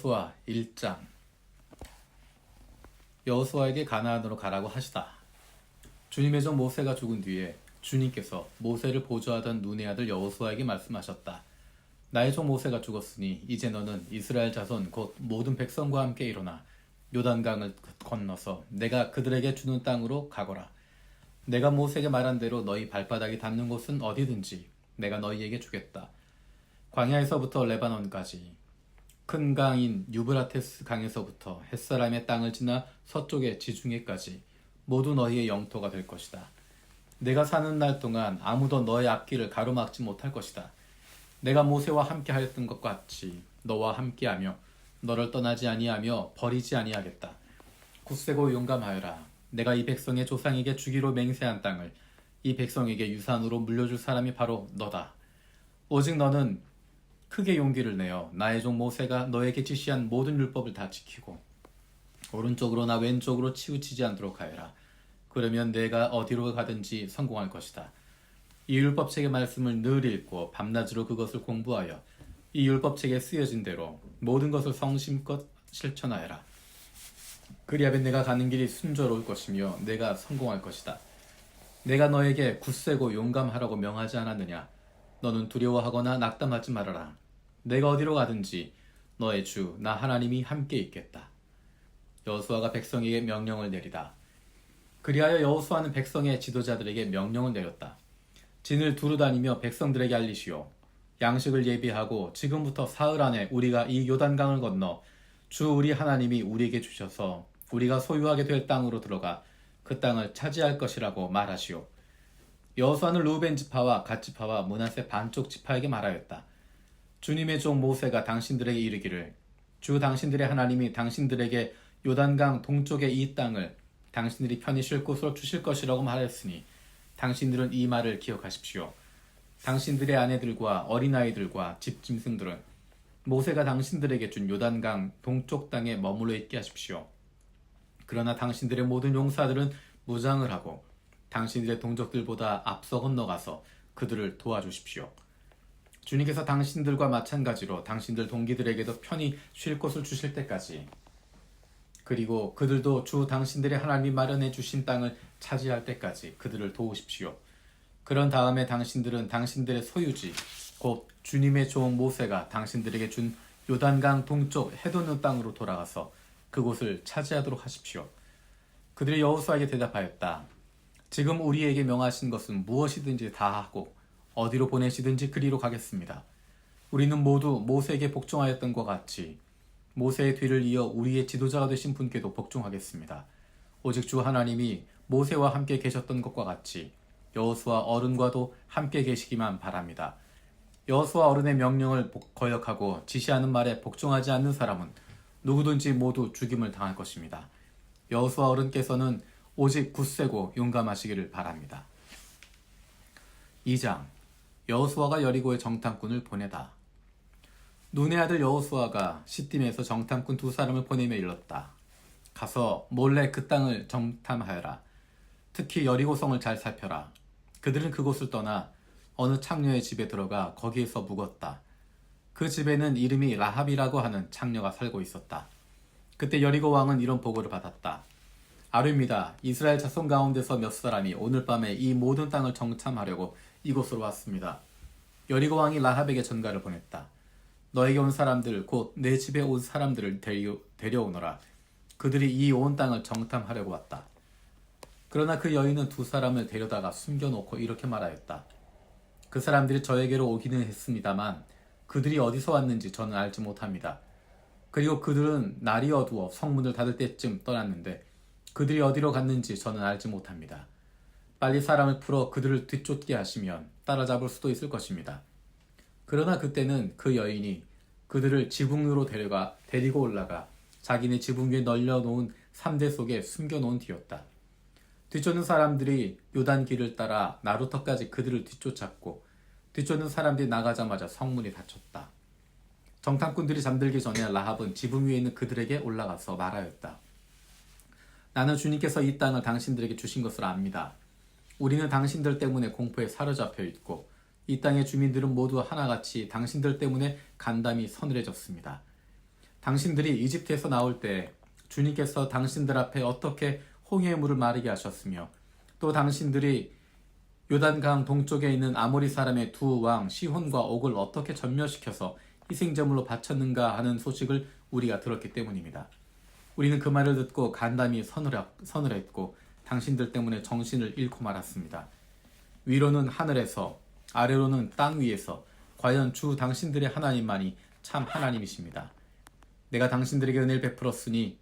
여호수아 1장. 여호수아에게 가나안으로 가라고 하시다. 주님의 종 모세가 죽은 뒤에 주님께서 모세를 보조하던 눈의 아들 여호수아에게 말씀하셨다. 나의 종 모세가 죽었으니 이제 너는 이스라엘 자손 곧 모든 백성과 함께 일어나 요단강을 건너서 내가 그들에게 주는 땅으로 가거라. 내가 모세에게 말한 대로 너희 발바닥이 닿는 곳은 어디든지 내가 너희에게 주겠다. 광야에서부터 레바논까지 큰 강인 유브라테스 강에서부터 햇사람의 땅을 지나 서쪽의 지중해까지 모두 너희의 영토가 될 것이다. 내가 사는 날 동안 아무도 너의 앞길을 가로막지 못할 것이다. 내가 모세와 함께 하였던 것 같이 너와 함께하며 너를 떠나지 아니하며 버리지 아니하겠다. 굳세고 용감하여라. 내가 이 백성의 조상에게 주기로 맹세한 땅을 이 백성에게 유산으로 물려줄 사람이 바로 너다. 오직 너는 크게 용기를 내어 나의 종 모세가 너에게 지시한 모든 율법을 다 지키고 오른쪽으로나 왼쪽으로 치우치지 않도록 하여라. 그러면 내가 어디로 가든지 성공할 것이다. 이 율법책의 말씀을 늘 읽고 밤낮으로 그것을 공부하여 이 율법책에 쓰여진 대로 모든 것을 성심껏 실천하여라. 그리하면 내가 가는 길이 순조로울 것이며 내가 성공할 것이다. 내가 너에게 굳세고 용감하라고 명하지 않았느냐? 너는 두려워하거나 낙담하지 말아라. 내가 어디로 가든지 너의 주 나 하나님이 함께 있겠다. 여호수아가 백성에게 명령을 내리다. 그리하여 여호수아는 백성의 지도자들에게 명령을 내렸다. 진을 두루 다니며 백성들에게 알리시오. 양식을 예비하고 지금부터 사흘 안에 우리가 이 요단강을 건너 주 우리 하나님이 우리에게 주셔서 우리가 소유하게 될 땅으로 들어가 그 땅을 차지할 것이라고 말하시오. 여호수아는 루벤 지파와 갓 지파와 므낫세 반쪽 지파에게 말하였다. 주님의 종 모세가 당신들에게 이르기를 주 당신들의 하나님이 당신들에게 요단강 동쪽의 이 땅을 당신들이 편히 쉴 곳으로 주실 것이라고 말했으니 당신들은 이 말을 기억하십시오. 당신들의 아내들과 어린아이들과 집짐승들은 모세가 당신들에게 준 요단강 동쪽 땅에 머물러 있게 하십시오. 그러나 당신들의 모든 용사들은 무장을 하고 당신들의 동족들보다 앞서 건너가서 그들을 도와주십시오. 주님께서 당신들과 마찬가지로 당신들 동기들에게도 편히 쉴 곳을 주실 때까지 그리고 그들도 주 당신들의 하나님이 마련해 주신 땅을 차지할 때까지 그들을 도우십시오. 그런 다음에 당신들은 당신들의 소유지 곧 주님의 종 모세가 당신들에게 준 요단강 동쪽 해돋는 땅으로 돌아가서 그곳을 차지하도록 하십시오. 그들이 여호수아에게 대답하였다. 지금 우리에게 명하신 것은 무엇이든지 다 하고 어디로 보내시든지 그리로 가겠습니다. 우리는 모두 모세에게 복종하였던 것 같이 모세의 뒤를 이어 우리의 지도자가 되신 분께도 복종하겠습니다. 오직 주 하나님이 모세와 함께 계셨던 것과 같이 여호수아 어른과도 함께 계시기만 바랍니다. 여호수아 어른의 명령을 거역하고 지시하는 말에 복종하지 않는 사람은 누구든지 모두 죽임을 당할 것입니다. 여호수아 어른께서는 오직 굳세고 용감하시기를 바랍니다. 2장. 여호수아가 여리고에 정탐꾼을 보내다. 눈의 아들 여호수아가 시딤에서 정탐꾼 2사람을 보내며 일렀다. 가서 몰래 그 땅을 정탐하여라. 특히 여리고성을 잘 살펴라. 그들은 그곳을 떠나 어느 창녀의 집에 들어가 거기에서 묵었다. 그 집에는 이름이 라합이라고 하는 창녀가 살고 있었다. 그때 여리고 왕은 이런 보고를 받았다. 아뢰입니다. 이스라엘 자손 가운데서 몇 사람이 오늘 밤에 이 모든 땅을 정탐하려고 이곳으로 왔습니다. 여리고 왕이 라합에게 전가를 보냈다. 너에게 온 사람들 곧 내 집에 온 사람들을 데려오너라. 그들이 이 온 땅을 정탐하려고 왔다. 그러나 그 여인은 2사람을 데려다가 숨겨놓고 이렇게 말하였다. 그 사람들이 저에게로 오기는 했습니다만 그들이 어디서 왔는지 저는 알지 못합니다. 그리고 그들은 날이 어두워 성문을 닫을 때쯤 떠났는데 그들이 어디로 갔는지 저는 알지 못합니다. 빨리 사람을 풀어 그들을 뒤쫓게 하시면 따라잡을 수도 있을 것입니다. 그러나 그때는 그 여인이 그들을 지붕 위로 데리고 올라가 자기네 지붕 위에 널려놓은 삼대 속에 숨겨놓은 뒤였다. 뒤쫓는 사람들이 요단 길을 따라 나루터까지 그들을 뒤쫓았고 뒤쫓는 사람들이 나가자마자 성문이 닫혔다. 정탐꾼들이 잠들기 전에 라합은 지붕 위에 있는 그들에게 올라가서 말하였다. 나는 주님께서 이 땅을 당신들에게 주신 것을 압니다. 우리는 당신들 때문에 공포에 사로잡혀 있고 이 땅의 주민들은 모두 하나같이 당신들 때문에 간담이 서늘해졌습니다. 당신들이 이집트에서 나올 때 주님께서 당신들 앞에 어떻게 홍해의 물을 마르게 하셨으며 또 당신들이 요단강 동쪽에 있는 아모리 사람의 두 왕 시혼과 옥을 어떻게 전멸시켜서 희생제물로 바쳤는가 하는 소식을 우리가 들었기 때문입니다. 우리는 그 말을 듣고 간담이 선을 했고 당신들 때문에 정신을 잃고 말았습니다. 위로는 하늘에서 아래로는 땅 위에서 과연 주 당신들의 하나님만이 참 하나님이십니다. 내가 당신들에게 은혜를 베풀었으니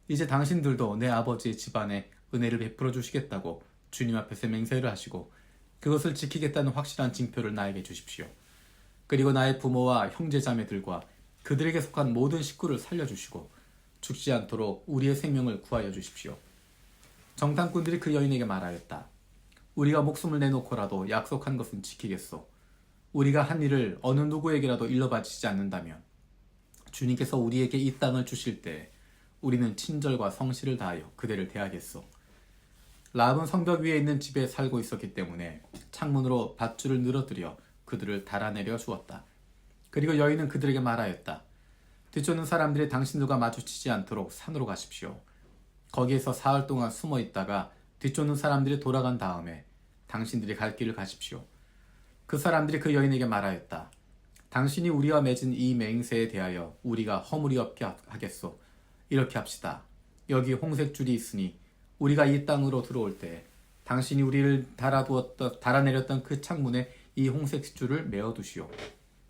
이제 당신들도 내 아버지의 집안에 은혜를 베풀어 주시겠다고 주님 앞에서 맹세를 하시고 그것을 지키겠다는 확실한 징표를 나에게 주십시오. 그리고 나의 부모와 형제자매들과 그들에게 속한 모든 식구를 살려주시고 죽지 않도록 우리의 생명을 구하여 주십시오. 정탐꾼들이 그 여인에게 말하였다. 우리가 목숨을 내놓고라도 약속한 것은 지키겠소. 우리가 한 일을 어느 누구에게라도 일러바치지 않는다면 주님께서 우리에게 이 땅을 주실 때 우리는 친절과 성실을 다하여 그대를 대하겠소. 라합은 성벽 위에 있는 집에 살고 있었기 때문에 창문으로 밧줄을 늘어뜨려 그들을 달아내려 주었다. 그리고 여인은 그들에게 말하였다. 뒤쫓는 사람들이 당신들과 마주치지 않도록 산으로 가십시오. 거기에서 사흘 동안 숨어 있다가 뒤쫓는 사람들이 돌아간 다음에 당신들이 갈 길을 가십시오. 그 사람들이 그 여인에게 말하였다. 당신이 우리와 맺은 이 맹세에 대하여 우리가 허물이 없게 하겠소. 이렇게 합시다. 여기 홍색줄이 있으니 우리가 이 땅으로 들어올 때 당신이 우리를 달아내렸던 그 창문에 이 홍색줄을 메어두시오.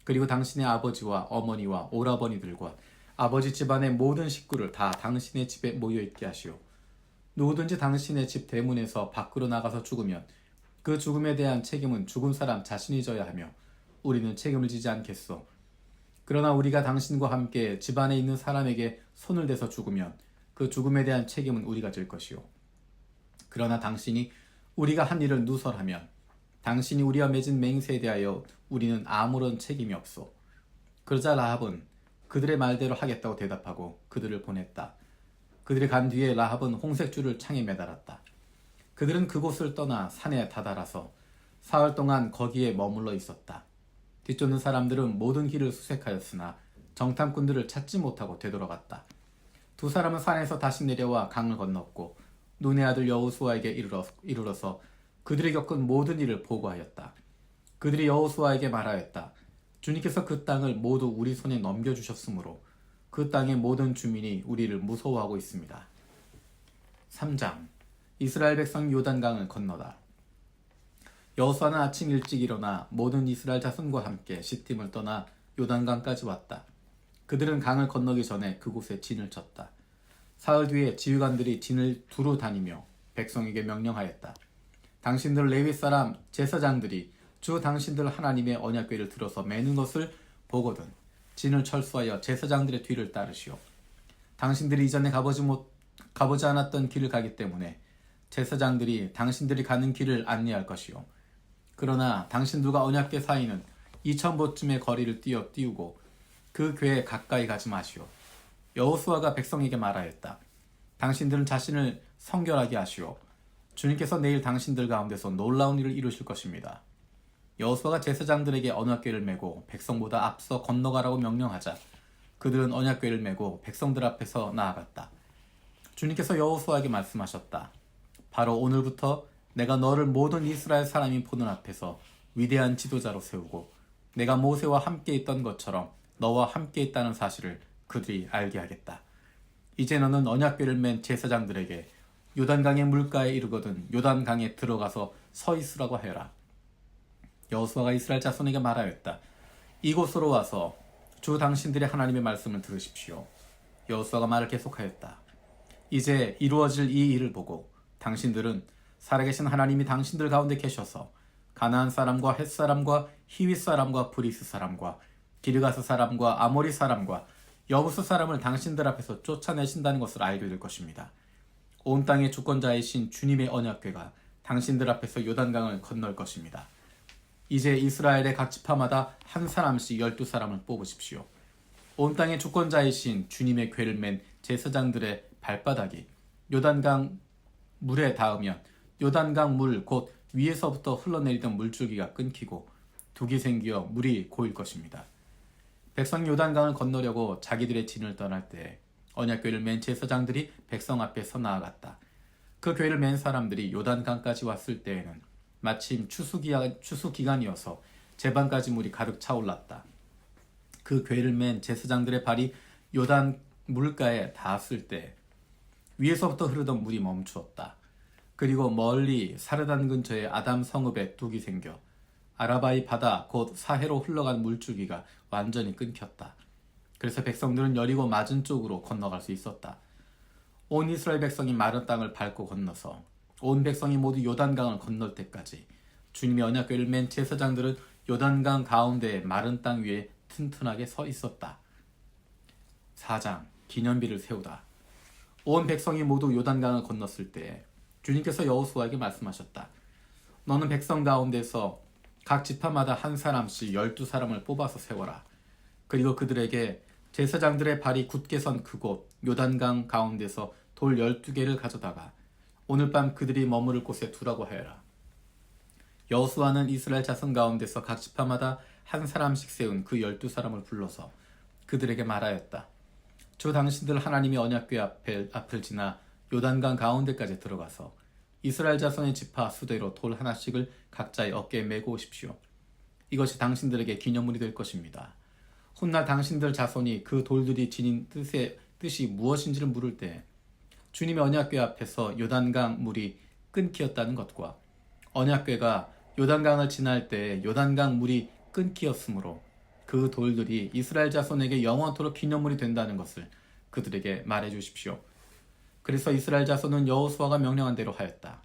그리고 당신의 아버지와 어머니와 오라버니들과 아버지 집안의 모든 식구를 다 당신의 집에 모여있게 하시오. 누구든지 당신의 집 대문에서 밖으로 나가서 죽으면 그 죽음에 대한 책임은 죽은 사람 자신이 져야 하며 우리는 책임을 지지 않겠소. 그러나 우리가 당신과 함께 집안에 있는 사람에게 손을 대서 죽으면 그 죽음에 대한 책임은 우리가 질 것이오. 그러나 당신이 우리가 한 일을 누설하면 당신이 우리와 맺은 맹세에 대하여 우리는 아무런 책임이 없소. 그러자 라합은 그들의 말대로 하겠다고 대답하고 그들을 보냈다. 그들이 간 뒤에 라합은 홍색줄을 창에 매달았다. 그들은 그곳을 떠나 산에 다다라서 사흘 동안 거기에 머물러 있었다. 뒤쫓는 사람들은 모든 길을 수색하였으나 정탐꾼들을 찾지 못하고 되돌아갔다. 두 사람은 산에서 다시 내려와 강을 건넜고 눈의 아들 여호수아에게 이르러서 그들이 겪은 모든 일을 보고하였다. 그들이 여호수아에게 말하였다. 주님께서 그 땅을 모두 우리 손에 넘겨주셨으므로 그 땅의 모든 주민이 우리를 무서워하고 있습니다. 3장 이스라엘 백성이 요단강을 건너다. 여호수아는 아침 일찍 일어나 모든 이스라엘 자손과 함께 시팀을 떠나 요단강까지 왔다. 그들은 강을 건너기 전에 그곳에 진을 쳤다. 사흘 뒤에 지휘관들이 진을 두루 다니며 백성에게 명령하였다. 당신들 레위 사람 제사장들이 주 당신들 하나님의 언약궤를 들어서 매는 것을 보거든 진을 철수하여 제사장들의 뒤를 따르시오. 당신들이 이전에 가보지 않았던 길을 가기 때문에 제사장들이 당신들이 가는 길을 안내할 것이오. 그러나 당신들과 언약궤 사이는 2000보쯤의 거리를 띄우고 그 궤에 가까이 가지 마시오. 여호수아가 백성에게 말하였다. 당신들은 자신을 성결하게 하시오. 주님께서 내일 당신들 가운데서 놀라운 일을 이루실 것입니다. 여호수아가 제사장들에게 언약궤를 메고 백성보다 앞서 건너가라고 명령하자 그들은 언약궤를 메고 백성들 앞에서 나아갔다. 주님께서 여호수아에게 말씀하셨다. 바로 오늘부터 내가 너를 모든 이스라엘 사람이 보는 앞에서 위대한 지도자로 세우고 내가 모세와 함께 있던 것처럼 너와 함께 있다는 사실을 그들이 알게 하겠다. 이제 너는 언약궤를 맨 제사장들에게 요단강의 물가에 이르거든 요단강에 들어가서 서 있으라고 해라. 여호수아가 이스라엘 자손에게 말하였다. 이곳으로 와서 주 당신들의 하나님의 말씀을 들으십시오. 여호수아가 말을 계속하였다. 이제 이루어질 이 일을 보고 당신들은 살아계신 하나님이 당신들 가운데 계셔서 가나안 사람과 헷 사람과 히윗 사람과 브리스 사람과 기르가스 사람과 아모리 사람과 여부스 사람을 당신들 앞에서 쫓아내신다는 것을 알게 될 것입니다. 온 땅의 주권자이신 주님의 언약궤가 당신들 앞에서 요단강을 건널 것입니다. 이제 이스라엘의 각 지파마다 한 사람씩 12사람을 뽑으십시오. 온 땅의 주권자이신 주님의 궤를 맨 제사장들의 발바닥이 요단강 물에 닿으면 요단강 물 곧 위에서부터 흘러내리던 물줄기가 끊기고 둑이 생기어 물이 고일 것입니다. 백성이 요단강을 건너려고 자기들의 진을 떠날 때 언약궤를 맨 제사장들이 백성 앞에 서 나아갔다. 그 궤를 맨 사람들이 요단강까지 왔을 때에는 마침 추수기간이어서 제방까지 물이 가득 차올랐다. 그 궤를 맨 제사장들의 발이 요단 물가에 닿았을 때 위에서부터 흐르던 물이 멈추었다. 그리고 멀리 사르단 근처에 아담 성읍에 둑이 생겨 아라바이 바다 곧 사해로 흘러간 물줄기가 완전히 끊겼다. 그래서 백성들은 여리고 맞은 쪽으로 건너갈 수 있었다. 온 이스라엘 백성이 마른 땅을 밟고 건너서 온 백성이 모두 요단강을 건널 때까지 주님의 언약궤를 맨 제사장들은 요단강 가운데의 마른 땅 위에 튼튼하게 서 있었다. 4장 기념비를 세우다. 온 백성이 모두 요단강을 건넜을 때 주님께서 여호수아에게 말씀하셨다. 너는 백성 가운데서 각 지파마다 한 사람씩 12사람을 뽑아서 세워라. 그리고 그들에게 제사장들의 발이 굳게 선 그곳 요단강 가운데서 돌 12개를 가져다가 오늘 밤 그들이 머무를 곳에 두라고 하여라. 여호수아는 이스라엘 자손 가운데서 각 지파마다 한 사람씩 세운 그 12사람을 불러서 그들에게 말하였다. 주 당신들 하나님의 언약궤 앞을 지나 요단강 가운데까지 들어가서 이스라엘 자손의 지파 수대로 돌 하나씩을 각자의 어깨에 메고 오십시오. 이것이 당신들에게 기념물이 될 것입니다. 훗날 당신들 자손이 그 돌들이 지닌 뜻이 무엇인지를 물을 때 주님의 언약궤 앞에서 요단강 물이 끊기었다는 것과 언약궤가 요단강을 지날 때 요단강 물이 끊기었으므로 그 돌들이 이스라엘 자손에게 영원토록 기념물이 된다는 것을 그들에게 말해 주십시오. 그래서 이스라엘 자손은 여호수아가 명령한 대로 하였다.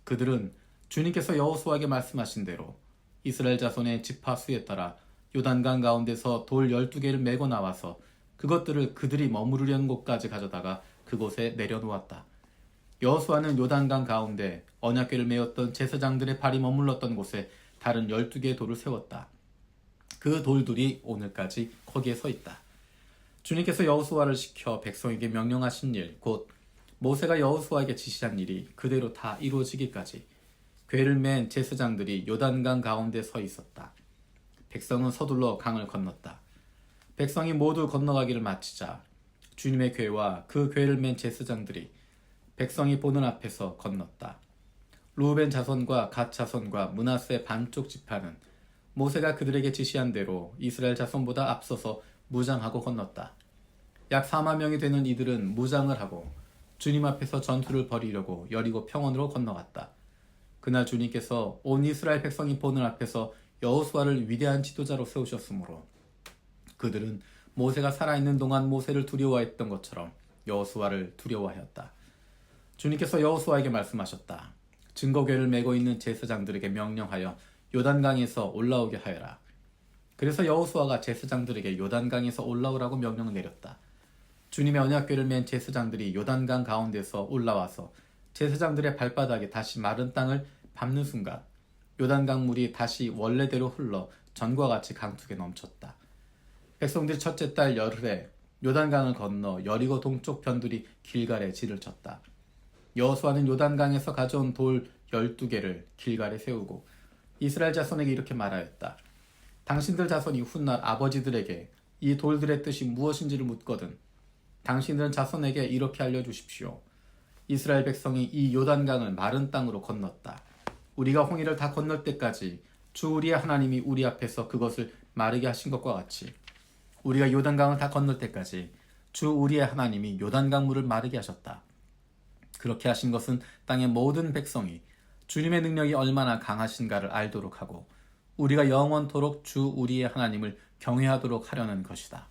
그들은 주님께서 여호수아에게 말씀하신 대로 이스라엘 자손의 지파 수에 따라 요단강 가운데서 돌 12개를 메고 나와서 그것들을 그들이 머무르려는 곳까지 가져다가 그곳에 내려놓았다. 여호수아는 요단강 가운데 언약궤를 메었던 제사장들의 발이 머물렀던 곳에 다른 12개의 돌을 세웠다. 그 돌들이 오늘까지 거기에 서 있다. 주님께서 여호수아를 시켜 백성에게 명령하신 일, 곧 모세가 여호수아에게 지시한 일이 그대로 다 이루어지기까지 궤를 맨 제사장들이 요단강 가운데 서 있었다. 백성은 서둘러 강을 건넜다. 백성이 모두 건너가기를 마치자 주님의 궤와 그 궤를 맨 제사장들이 백성이 보는 앞에서 건넜다. 루벤 자손과 갓 자손과 므낫세 반쪽 지파는 모세가 그들에게 지시한 대로 이스라엘 자손보다 앞서서 무장하고 건넜다. 약 4만 명이 되는 이들은 무장을 하고 주님 앞에서 전투를 벌이려고 여리고 평원으로 건너갔다. 그날 주님께서 온 이스라엘 백성이 보는 앞에서 여호수아를 위대한 지도자로 세우셨으므로 그들은 모세가 살아있는 동안 모세를 두려워했던 것처럼 여호수아를 두려워하였다. 주님께서 여호수아에게 말씀하셨다. 증거궤를 메고 있는 제사장들에게 명령하여 요단강에서 올라오게 하여라. 그래서 여호수아가 제사장들에게 요단강에서 올라오라고 명령을 내렸다. 주님의 언약궤를 맨 제사장들이 요단강 가운데서 올라와서 제사장들의 발바닥에 다시 마른 땅을 밟는 순간 요단강 물이 다시 원래대로 흘러 전과 같이 강둑에 넘쳤다. 백성들이 첫째 달 열흘에 요단강을 건너 여리고 동쪽 편들이 길갈에 진을 쳤다. 여호수아는 요단강에서 가져온 돌 12개를 길갈에 세우고 이스라엘 자손에게 이렇게 말하였다. 당신들 자손이 훗날 아버지들에게 이 돌들의 뜻이 무엇인지를 묻거든 당신들은 자손에게 이렇게 알려주십시오. 이스라엘 백성이 이 요단강을 마른 땅으로 건넜다. 우리가 홍해를 다 건널 때까지 주 우리의 하나님이 우리 앞에서 그것을 마르게 하신 것과 같이 우리가 요단강을 다 건널 때까지 주 우리의 하나님이 요단강 물을 마르게 하셨다. 그렇게 하신 것은 땅의 모든 백성이 주님의 능력이 얼마나 강하신가를 알도록 하고 우리가 영원토록 주 우리의 하나님을 경외하도록 하려는 것이다.